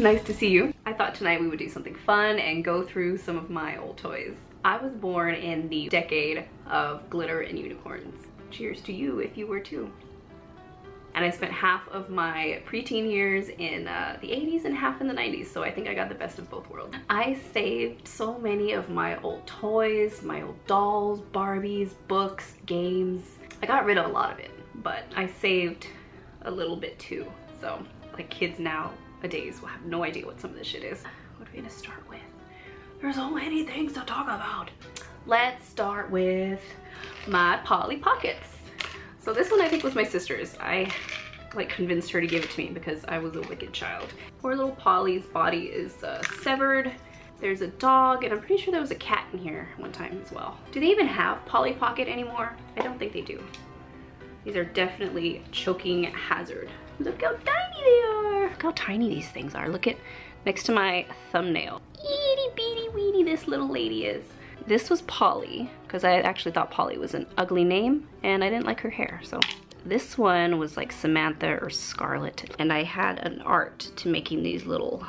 nice to see you. I thought tonight we would do something fun and go through some of my old toys. I was born in the decade of glitter and unicorns. Cheers to you if you were too. And I spent half of my preteen years in the 80s and half in the 90s, so I think I got the best of both worlds. I saved so many of my old toys, my old dolls, Barbies, books, games. I got rid of a lot of it, but I saved a little bit too. So like kids nowadays will have no idea what some of this shit is. What are we gonna start with? There's so many things to talk about. Let's start with my Polly Pockets. So this one I think was my sister's. I like convinced her to give it to me because I was a wicked child. Poor little Polly's body is severed. There's a dog, and I'm pretty sure there was a cat in here one time as well. Do they even have Polly Pocket anymore? I don't think they do. These are definitely choking hazard. Look how tiny they are. Look how tiny these things are. Look at next to my thumbnail. Itty bitty weedy this little lady is. This was Polly, because I actually thought Polly was an ugly name and I didn't like her hair. So this one was like Samantha or Scarlet, and I had an art to making these little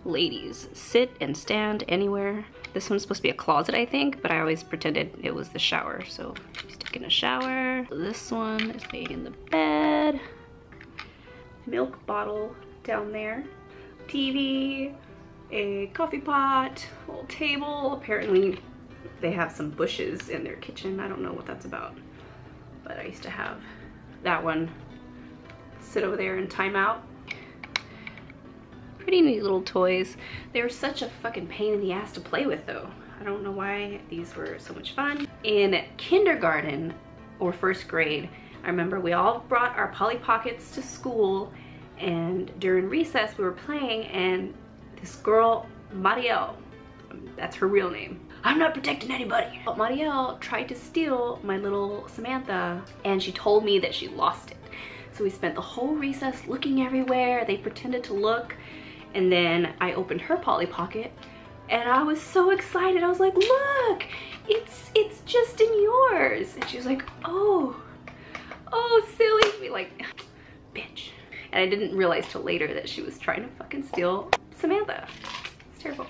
ladies sit and stand anywhere. This one's supposed to be a closet, I think, but I always pretended it was the shower. So she's taking a shower. This one is laying in the bed. Milk bottle down there. TV, a coffee pot, a little table. Apparently they have some bushes in their kitchen. I don't know what that's about, but I used to have that one sit over there in timeout. Pretty neat little toys. They were such a fucking pain in the ass to play with though. I don't know why these were so much fun. In kindergarten or first grade, I remember we all brought our Polly Pockets to school, and during recess we were playing, and this girl, Marielle, that's her real name. I'm not protecting anybody. But Marielle tried to steal my little Samantha, and she told me that she lost it. So we spent the whole recess looking everywhere. They pretended to look, and then I opened her Polly Pocket, and I was so excited. I was like, look, it's just in yours. And she was like, oh, silly. Me like, bitch. And I didn't realize till later that she was trying to fucking steal Samantha. It's terrible.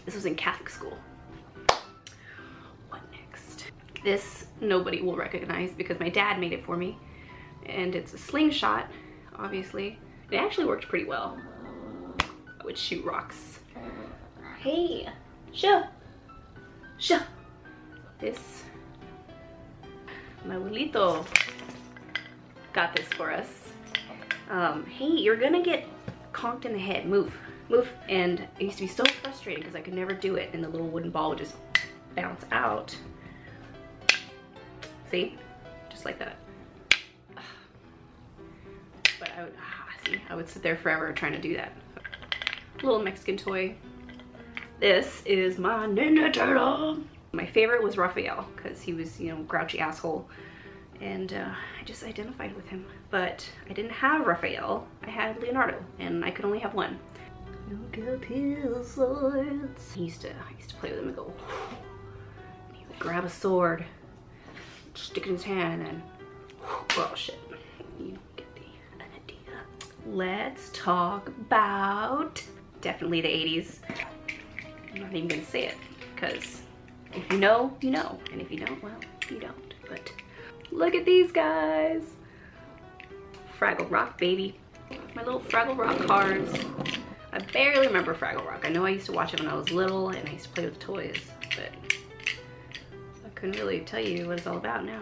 This was in Catholic school. What next? This nobody will recognize because my dad made it for me. And it's a Slingshot, obviously. It actually worked pretty well. I would shoot rocks. Hey, sure. This, my abuelito got this for us. Hey, you're gonna get conked in the head, move. And it used to be so frustrating because I could never do it, and the little wooden ball would just bounce out. See, just like that. But I would sit there forever trying to do that. Little Mexican toy. This is my Ninja Turtle. My favorite was Raphael because he was, you know, grouchy asshole, and I just identified with him. But I didn't have Raphael. I had Leonardo, and I could only have one. Look up his swords. I used to play with him and go. And he would grab a sword, stick it in his hand, and oh shit. You don't get the idea. Let's talk about definitely the 80s. I'm not even gonna say it because if you know, you know, and if you don't, well, you don't. But look at these guys. Fraggle Rock, baby. My little Fraggle Rock cars. I barely remember Fraggle Rock. I know I used to watch it when I was little and I used to play with toys, but I couldn't really tell you what it's all about now.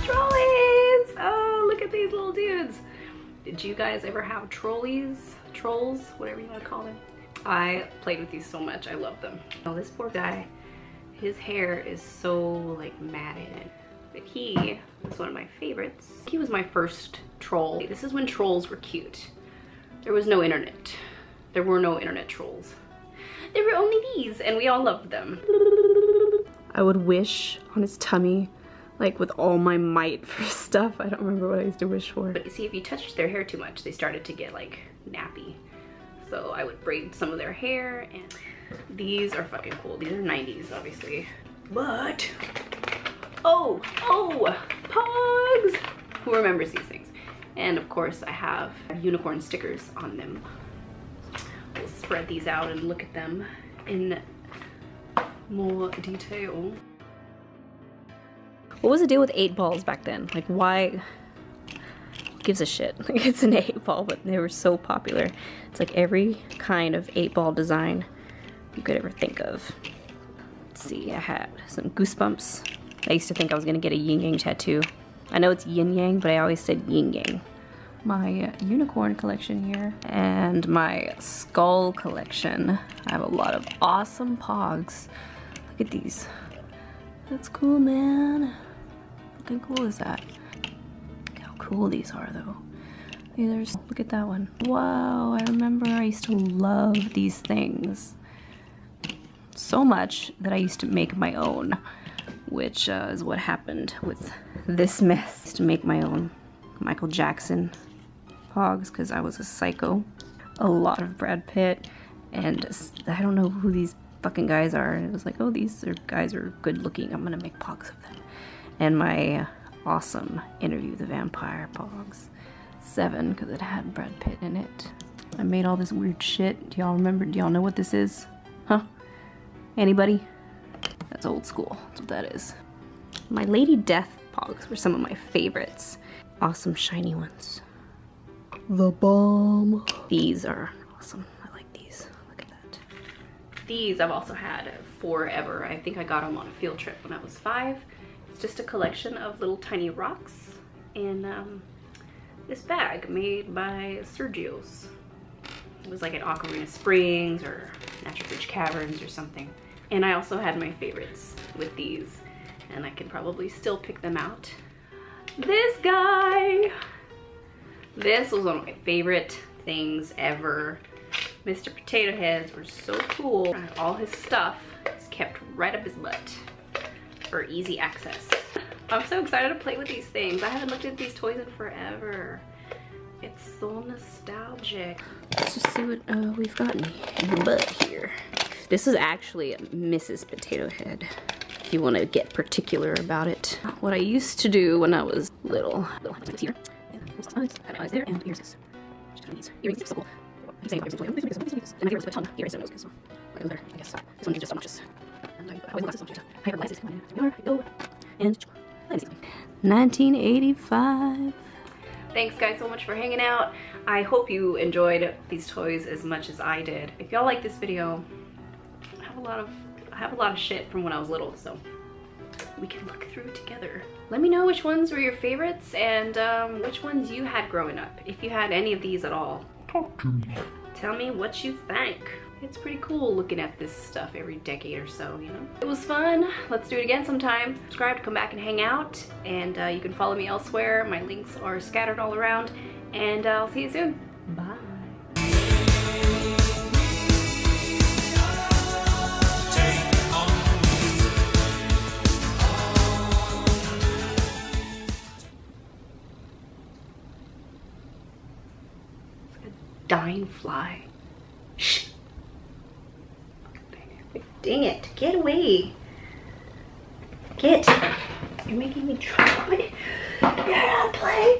Trolleys! Oh, look at these little dudes. Did you guys ever have trolleys? Trolls? Whatever you want to call them. I played with these so much. I love them. Oh, this poor guy. His hair is so like matted. But he was one of my favorites. He was my first troll. This is when trolls were cute. There was no internet. There were no internet trolls. There were only these, and we all loved them. I would wish on his tummy, like with all my might for stuff. I don't remember what I used to wish for. But you see, if you touched their hair too much, they started to get like nappy. So I would braid some of their hair, and these are fucking cool. These are 90s, obviously. But, oh, Pogs! Who remembers these things? And of course I have unicorn stickers on them. We'll spread these out and look at them in more detail. What was the deal with 8 balls back then? Like, why? Who gives a shit? Like, it's an 8 ball, but they were so popular. It's like every kind of 8 ball design you could ever think of. Let's see, I had some goosebumps. I used to think I was gonna get a yin yang tattoo. I know it's yin yang, but I always said yin yang. My unicorn collection here and my skull collection. I have a lot of awesome Pogs. Look at these. That's cool, man. How cool is that? Look how cool these are, though. Look at that one. Wow, I remember I used to love these things so much that I used to make my own, which is what happened with this mess. To make my own Michael Jackson Pogs because I was a psycho. A lot of Brad Pitt, and I don't know who these fucking guys are. And it was like, oh, guys are good looking. I'm gonna make Pogs of them. And my awesome Interview the Vampire Pogs 7 because it had Brad Pitt in it. I made all this weird shit. Do y'all remember? Do y'all know what this is? Huh? Anybody? That's old school. That's what that is. My Lady Death Pogs were some of my favorites. Awesome shiny ones. The bomb. These are awesome. I like these. Look at that. These I've also had forever. I think I got them on a field trip when I was 5. It's just a collection of little tiny rocks in this bag made by Sergio's. It was like at Ocarina Springs or Natural Bridge Caverns or something. And I also had my favorites with these, and I can probably still pick them out. This guy! This was one of my favorite things ever. Mr. Potato Heads were so cool. All his stuff is kept right up his butt for easy access. I'm so excited to play with these things. I haven't looked at these toys in forever. It's so nostalgic. Let's just see what we've got in the butt here. This is actually a Mrs. Potato Head, if you want to get particular about it. What I used to do when I was little here. Had eyes there, and ears. Earrings are so cool. And my favorite was put on earrings and nose because I go there, I guess. This one is just obnoxious. And I always want this one. I heard glasses. Go. And 1985. Thanks guys so much for hanging out. I hope you enjoyed these toys as much as I did. If y'all like this video, I have a lot of shit from when I was little, so we can look through it together. Let me know which ones were your favorites and which ones you had growing up, if you had any of these at all. Talk to me. Tell me what you think. It's pretty cool looking at this stuff every decade or so, you know? It was fun. Let's do it again sometime. Subscribe to come back and hang out, and you can follow me elsewhere. My links are scattered all around, and I'll see you soon. Bye. Dying fly. Shh. Dang it. Get away. Get. You're making me try. You're not playing.